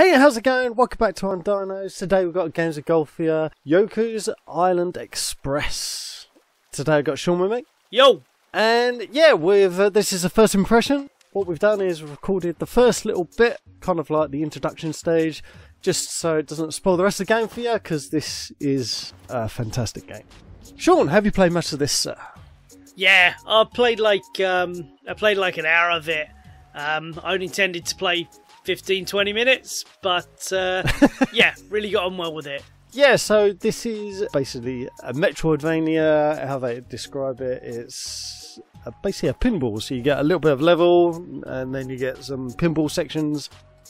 Hey, how's it going? Welcome back to Irondinos. Today we've got Games of Golf here. Yoku's Island Express. Today I've got Shaun with me. Yo! And yeah, this is a first impression. What we've done is we've recorded the first little bit, kind of like the introduction stage, just so it doesn't spoil the rest of the game for you, because this is a fantastic game. Shaun, have you played much of this, sir? Yeah, I played like an hour of it. I only intended to play 15-20 minutes, but yeah, really got on well with it. Yeah, so this is basically a Metroidvania. How they describe it, it's basically a pinball. So you get a little bit of level, and then you get some pinball sections,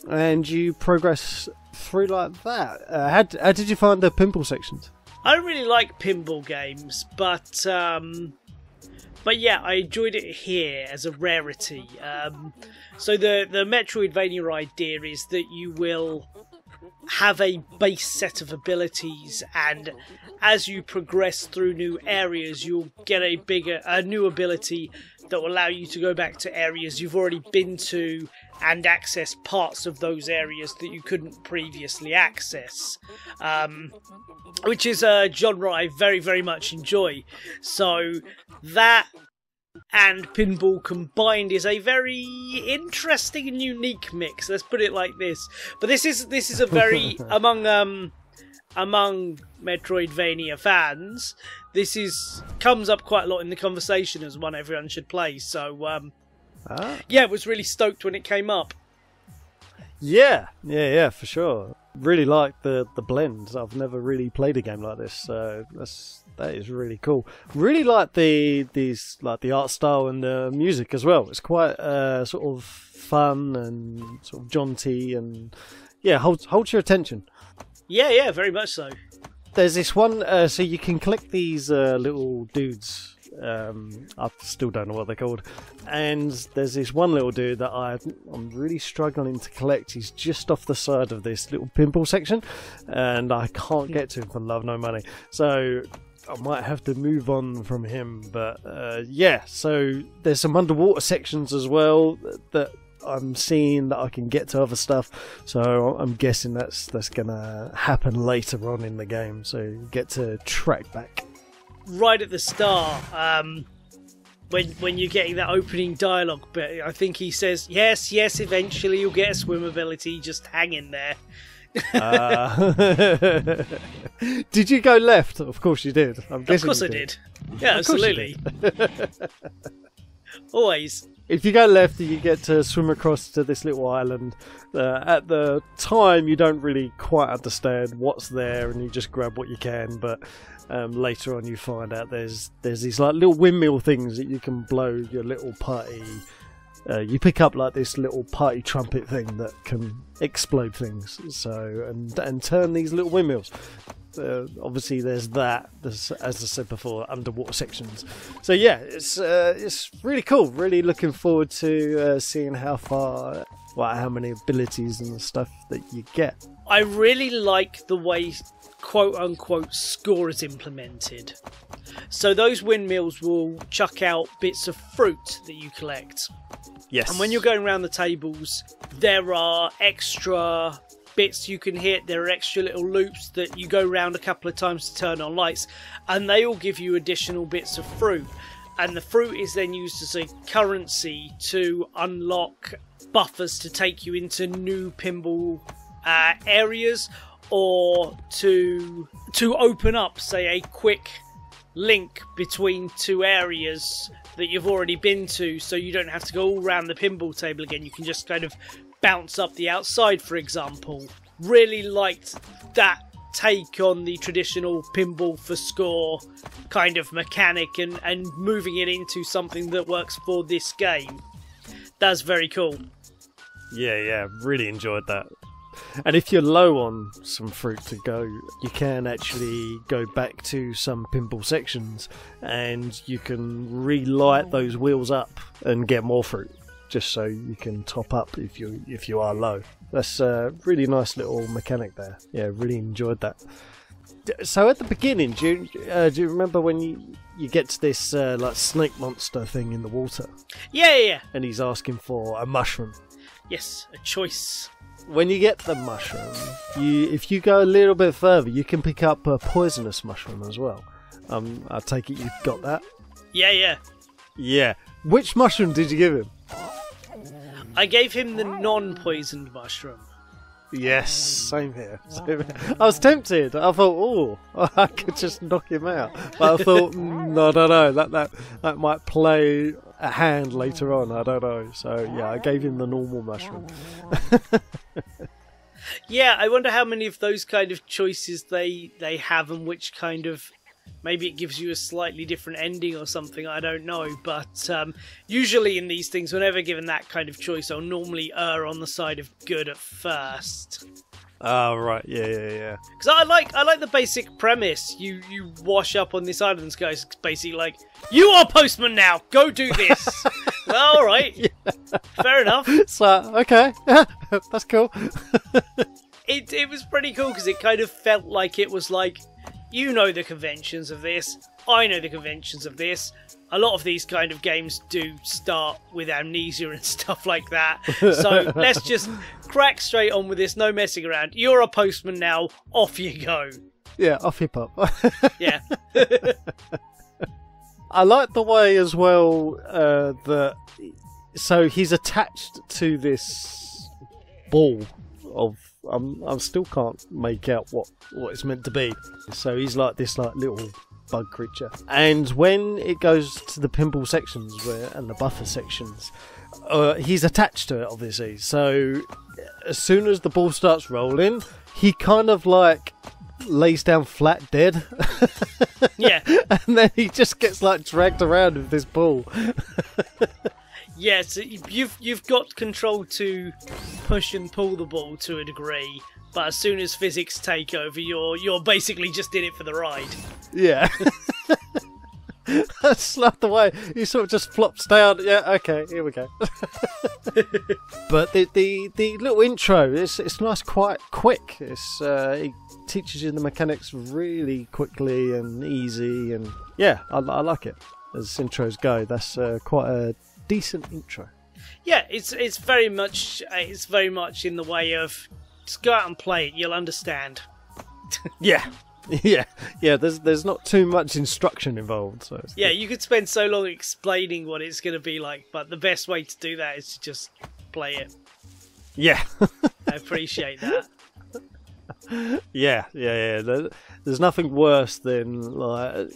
and you progress through like that. How did you find the pinball sections? I don't really like pinball games, but yeah, I enjoyed it here as a rarity. So the Metroidvania idea is that you will have a base set of abilities, and as you progress through new areas, you'll get a new ability that will allow you to go back to areas you've already been to and access parts of those areas that you couldn't previously access. Which is a genre I very, very much enjoy. So that and pinball combined is a very interesting and unique mix. Let's put it like this. But this is a very among Metroidvania fans, comes up quite a lot in the conversation as one everyone should play. So yeah, was really stoked when it came up. Yeah, for sure. Really like the blend. I've never really played a game like this, so that is really cool. Really like the art style and the music as well. It's quite sort of fun and sort of jaunty, and yeah, holds your attention. Yeah, very much so. There's this one, so you can collect these little dudes. I still don't know what they're called, and there's this one little dude that I'm really struggling to collect. He's just off the side of this little pinball section, and I can't get to him for love nor money, so I might have to move on from him. But yeah, so there's some underwater sections as well that I'm seeing that I can get to other stuff, so I'm guessing that's gonna happen later on in the game, so you get to track back. Right at the start, when you're getting that opening dialogue bit, I think he says, yes, eventually you'll get a swim ability, just hang in there. Did you go left? Of course you did. I'm guessing. Of course I did. Yeah, absolutely. Always. If you go left, you get to swim across to this little island. At the time, you don't really quite understand what's there, and you just grab what you can. But later on, you find out there's these like little windmill things that you can blow your little party. You pick up like this little party trumpet thing that can explode things. So and turn these little windmills. Obviously there's that, as I said before, underwater sections. So yeah, it's really cool. Really looking forward to seeing how many abilities and stuff that you get. I really like the way quote unquote score is implemented. So those windmills will chuck out bits of fruit that you collect. Yes. And when you're going around the tables, there are extra bits you can hit. There are extra little loops that you go around a couple of times to turn on lights, and they all give you additional bits of fruit, and the fruit is then used as a currency to unlock buffers to take you into new pinball areas, or to open up, say, a quick link between two areas that you've already been to, so you don't have to go all around the pinball table again. You can just kind of bounce up the outside, for example. Really liked that take on the traditional pinball for score kind of mechanic, and moving it into something that works for this game. That's very cool. Yeah, really enjoyed that. And if you're low on some fruit to go, you can actually go back to some pinball sections, and you can relight those wheels up and get more fruit, just so you can top up if you are low. That's a really nice little mechanic there. Yeah, really enjoyed that. So at the beginning, do you remember when you get to this like snake monster thing in the water? Yeah. And he's asking for a mushroom. Yes, a choice. when you get the mushroom, if you go a little bit further, you can pick up a poisonous mushroom as well. I take it you've got that? Yeah. Yeah. Which mushroom did you give him? I gave him the non-poisoned mushroom. Yes, same here. I was tempted. I thought, I could just knock him out. But I thought, no, that might play a hand later on. I don't know. So yeah, I gave him the normal mushroom. Yeah, I wonder how many of those kind of choices they have, and which kind of... Maybe it gives you a slightly different ending or something, I don't know. But usually in these things, whenever given that kind of choice, I'll normally err on the side of good at first. Oh, right, yeah. Because I like the basic premise. You wash up on this island, this guy's basically like, you are postman now, go do this. All right, yeah. Fair enough. So, okay, that's cool. It was pretty cool because it kind of felt like it was like, you know the conventions of this, I know the conventions of this. A lot of these kind of games do start with amnesia and stuff like that. So let's just crack straight on with this, no messing around. You're a postman now, off you go. Yeah, off you pop. Yeah. I like the way as well that... So he's attached to this ball of... I still can't make out what it's meant to be. So he's like this little bug creature. And when it goes to the pinball sections and the buffer sections, he's attached to it, obviously. So as soon as the ball starts rolling, he kind of like lays down flat dead. Yeah. And then he just gets like dragged around with this ball. Yeah, so you've got control to push and pull the ball to a degree, but as soon as physics take over, you're basically just in it for the ride. Yeah. That's not the way. He sort of just flops down. Yeah, okay, here we go. But the little intro, it's nice, quite quick. It teaches you the mechanics really quickly and easy, and yeah, I like it. As intros go, that's quite a decent intro. Yeah, it's very much in the way of just go out and play it, you'll understand. Yeah. There's not too much instruction involved. So yeah, you could spend so long explaining what it's going to be like, but the best way to do that is to just play it. Yeah. I appreciate that. Yeah. There's nothing worse than like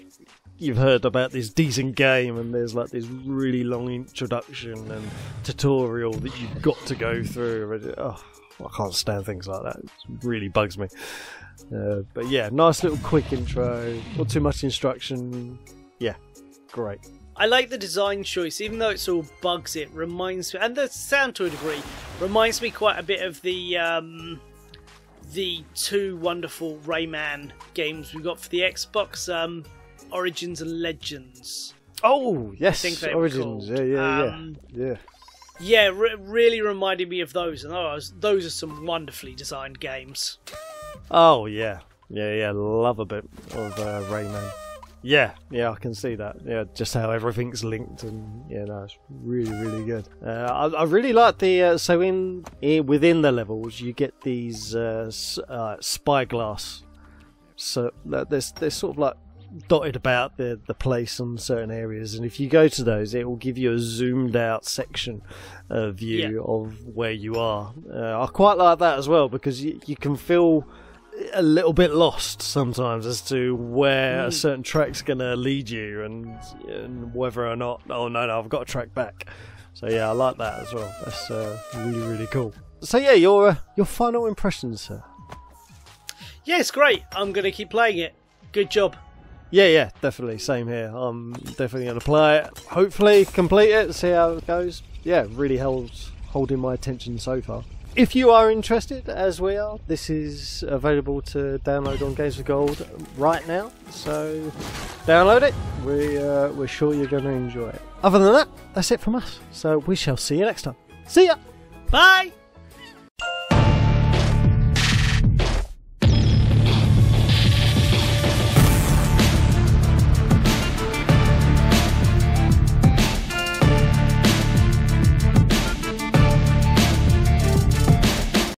you've heard about this decent game and there's like this really long introduction and tutorial that you've got to go through. Oh, I can't stand things like that. It really bugs me. But yeah, nice little quick intro, not too much instruction. Yeah, great. I like the design choice, even though it's all bugs. It reminds me, and the sound to a degree, reminds me quite a bit of the two wonderful Rayman games we got for the Xbox, Origins and Legends. Oh yes, I think they Origins. Yeah. Yeah, really reminded me of those, and those are some wonderfully designed games. Oh yeah, love a bit of Rayman. Yeah, I can see that. Yeah, just how everything's linked, and yeah, no, it's really good. I really like the so within the levels you get these spyglass. So they're sort of like dotted about the place on certain areas, and if you go to those, it will give you a zoomed out section view of where you are. I quite like that as well, because you can feel a little bit lost sometimes as to where a certain track's going to lead you, and whether or not, oh no, I've got to track back. So yeah, I like that as well. That's really cool. So yeah, your final impressions, sir? Yeah, it's great. I'm going to keep playing it. Good job. Yeah, definitely. Same here. I'm definitely going to play it. Hopefully complete it, see how it goes. Yeah, really holding my attention so far. If you are interested, as we are, this is available to download on Games with Gold right now. So download it. We're sure you're going to enjoy it. Other than that, that's it from us. So we shall see you next time. See ya! Bye!